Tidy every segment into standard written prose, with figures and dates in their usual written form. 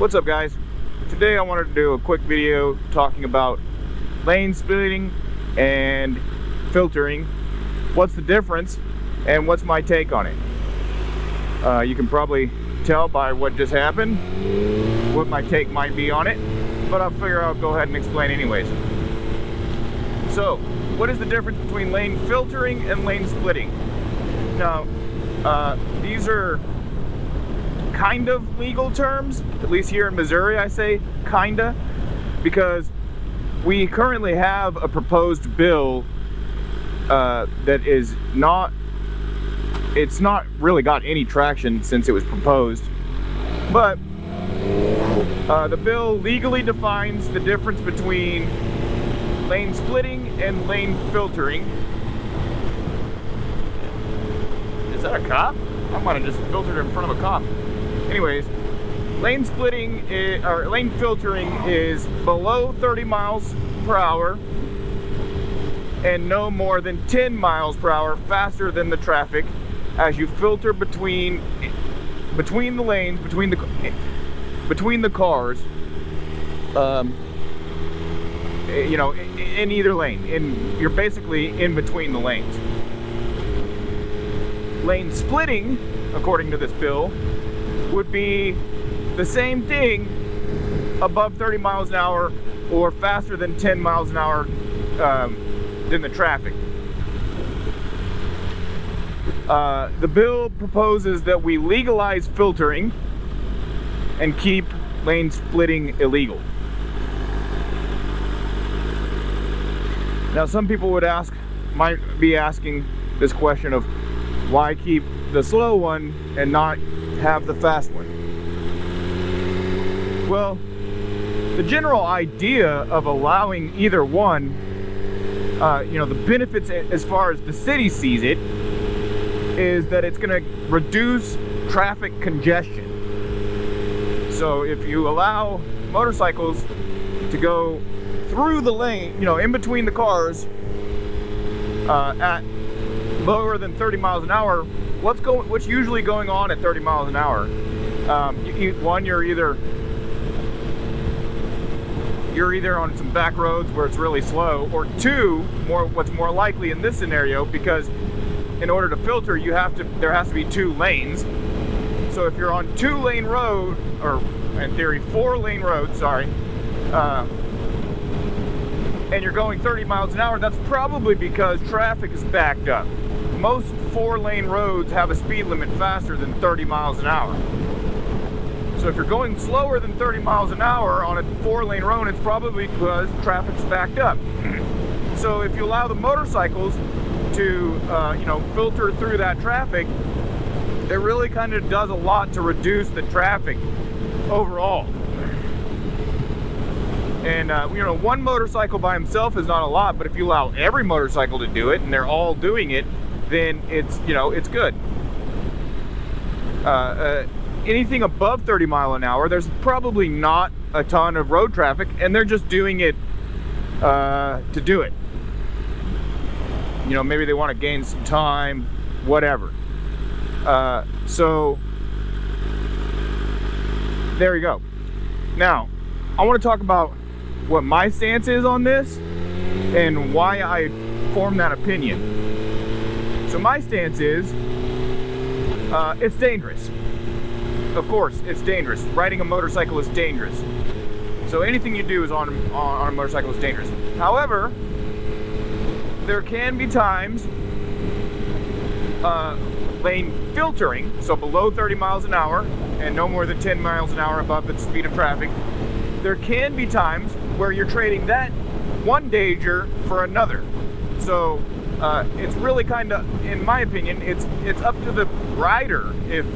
What's up, guys? Today I wanted to do a quick video talking about lane splitting and filtering. What's the difference and what's my take on it? You can probably tell by what just happened what my take might be on it, but I'll figure I'll go ahead and explain anyways. So, what is the difference between lane filtering and lane splitting? Now, these are kind of legal terms, at least here in Missouri I say kinda, because we currently have a proposed bill that is not, it's not really got any traction since it was proposed, but the bill legally defines the difference between lane splitting and lane filtering. Is that a cop? I might have just filtered in front of a cop. Anyways, lane splitting or lane filtering is below 30 miles per hour and no more than 10 miles per hour faster than the traffic as you filter between the lanes, between the cars, you know, in either lane. You're basically in between the lanes. Lane splitting, according to this bill, would be the same thing above 30 miles an hour or faster than 10 miles an hour than the traffic. The bill proposes that we legalize filtering and keep lane splitting illegal. Now, some people might be asking this question of why keep the slow one and not have the fast one? Well, the general idea of allowing either one, you know, the benefits as far as the city sees it, is that it's going to reduce traffic congestion. So if you allow motorcycles to go through the lane, you know, in between the cars at lower than 30 miles an hour, what's usually going on at 30 miles an hour? One, you're either on some back roads where it's really slow, or two, what's more likely in this scenario, because in order to filter there has to be two lanes. So if you're on 2-lane road, or in theory 4-lane road, sorry, and you're going 30 miles an hour, that's probably because traffic is backed up. Most 4-lane roads have a speed limit faster than 30 miles an hour. So if you're going slower than 30 miles an hour on a 4-lane road, it's probably because traffic's backed up. So if you allow the motorcycles to, you know, filter through that traffic, it really kind of does a lot to reduce the traffic overall. And you know, one motorcycle by himself is not a lot, but if you allow every motorcycle to do it and they're all doing it, then it's, you know, it's good. Anything above 30 miles an hour, there's probably not a ton of road traffic, and they're just doing it to do it. You know, maybe they want to gain some time, whatever. So there you go. Now, I want to talk about what my stance is on this and why I formed that opinion. So my stance is, it's dangerous. Of course, it's dangerous. Riding a motorcycle is dangerous. So anything you do is on a motorcycle is dangerous. However, there can be times, lane filtering, so below 30 miles an hour and no more than 10 miles an hour above the speed of traffic, there can be times where you're trading that one danger for another. So it's really kind of, in my opinion, it's up to the rider if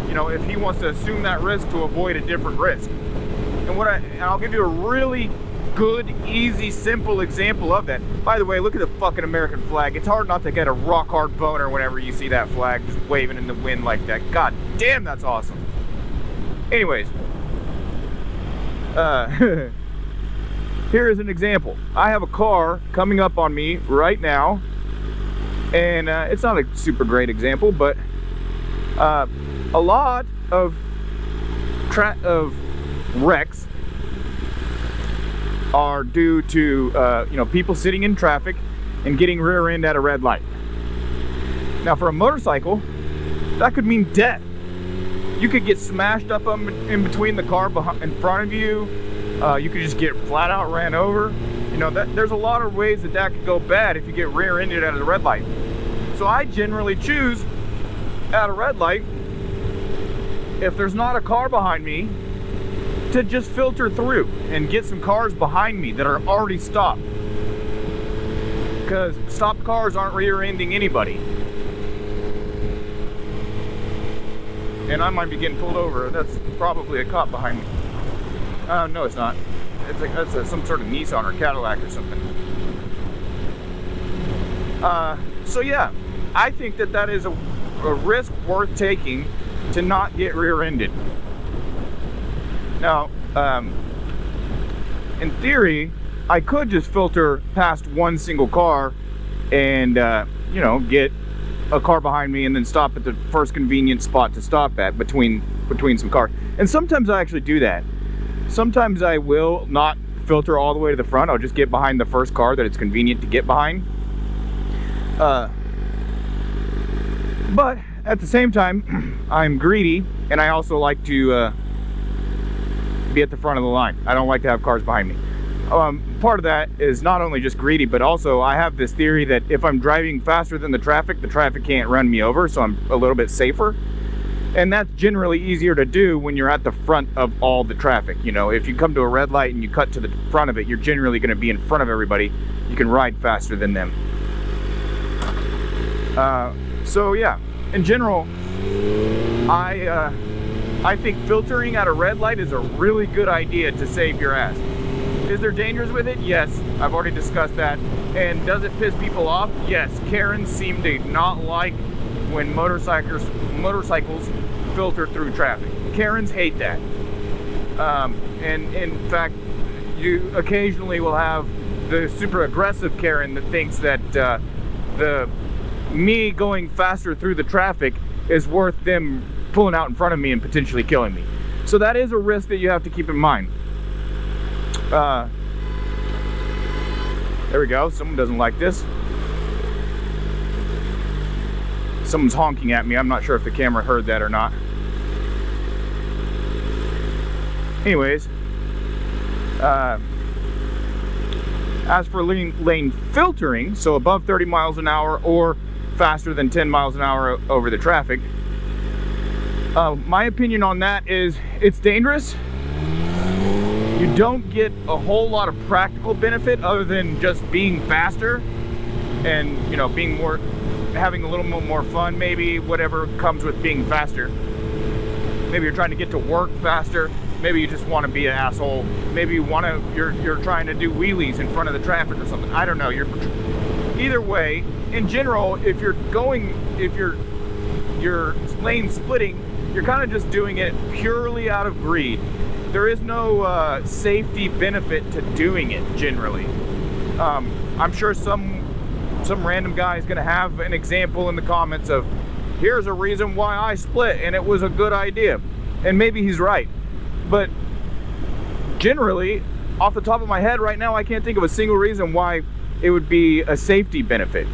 you know, if he wants to assume that risk to avoid a different risk. And I'll give you a really good, easy, simple example of that. By the way, look at the fucking American flag. It's hard not to get a rock hard boner whenever you see that flag just waving in the wind like that. God damn, that's awesome. Anyways, here is an example. I have a car coming up on me right now, and it's not a super great example, but a lot of wrecks are due to people sitting in traffic and getting rear-ended at a red light. Now for a motorcycle, that could mean death. You could get smashed up in between the car in front of you. You could just get flat out ran over. There's a lot of ways that could go bad if you get rear-ended at a red light. So I generally choose at a red light, if there's not a car behind me, to just filter through and get some cars behind me that are already stopped. Because stopped cars aren't rear-ending anybody. And I might be getting pulled over. That's probably a cop behind me. No, it's not. That's some sort of Nissan or Cadillac or something. So yeah, I think that is a risk worth taking to not get rear-ended. Now, in theory, I could just filter past one single car and, get a car behind me and then stop at the first convenient spot to stop at between some cars. And sometimes I actually do that. Sometimes I will not filter all the way to the front. I'll just get behind the first car that it's convenient to get behind. But at the same time, I'm greedy, and I also like to be at the front of the line. I don't like to have cars behind me. Part of that is not only just greedy, but also I have this theory that if I'm driving faster than the traffic can't run me over, so I'm a little bit safer. And that's generally easier to do when you're at the front of all the traffic. If you come to a red light and you cut to the front of it, you're generally going to be in front of everybody. You can ride faster than them. So yeah, in general, I think filtering at a red light is a really good idea to save your ass. Is there dangers with it? Yes, I've already discussed that. And does it piss people off? Yes. Karens seem to not like when motorcycles filter through traffic. Karens hate that. And in fact, you occasionally will have the super aggressive Karen that thinks that me going faster through the traffic is worth them pulling out in front of me and potentially killing me. So that is a risk that you have to keep in mind. There we go. Someone doesn't like this. Someone's honking at me. I'm not sure if the camera heard that or not. Anyways, as for lane filtering, so above 30 miles an hour or faster than 10 miles an hour over the traffic, my opinion on that is it's dangerous. You don't get a whole lot of practical benefit other than just being faster and, being more, having a little more fun, maybe, whatever comes with being faster. Maybe you're trying to get to work faster. Maybe you just want to be an asshole. Maybe you're trying to do wheelies in front of the traffic or something. I don't know. Either way, in general, if you're lane splitting, you're kind of just doing it purely out of greed. There is no safety benefit to doing it generally. I'm sure some random guy is going to have an example in the comments of, here's a reason why I split and it was a good idea. And maybe he's right. But generally, off the top of my head right now, I can't think of a single reason why it would be a safety benefit.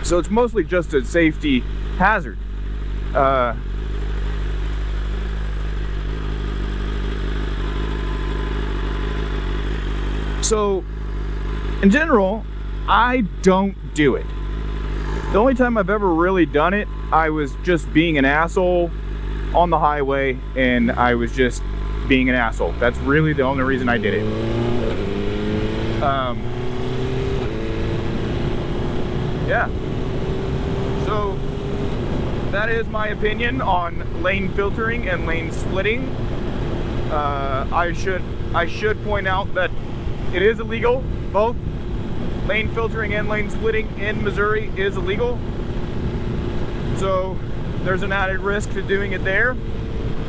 So it's mostly just a safety hazard. So, in general, I don't do it. The only time I've ever really done it, I was just being an asshole on the highway, and I was just being an asshole. That's really the only reason I did it. Yeah. So, that is my opinion on lane filtering and lane splitting. I should point out that it is illegal. Both lane filtering and lane splitting in Missouri is illegal. So there's an added risk to doing it there.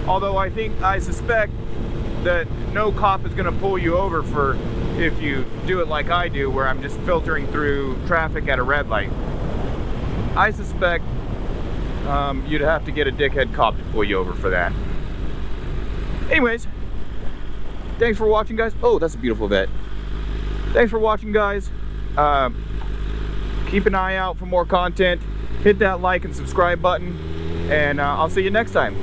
Although I suspect that no cop is going to pull you over for if you do it like I do, where I'm just filtering through traffic at a red light. I suspect you'd have to get a dickhead cop to pull you over for that. Anyways, thanks for watching, guys. Oh, that's a beautiful vet. Thanks for watching, guys. Keep an eye out for more content. Hit that like and subscribe button, and I'll see you next time.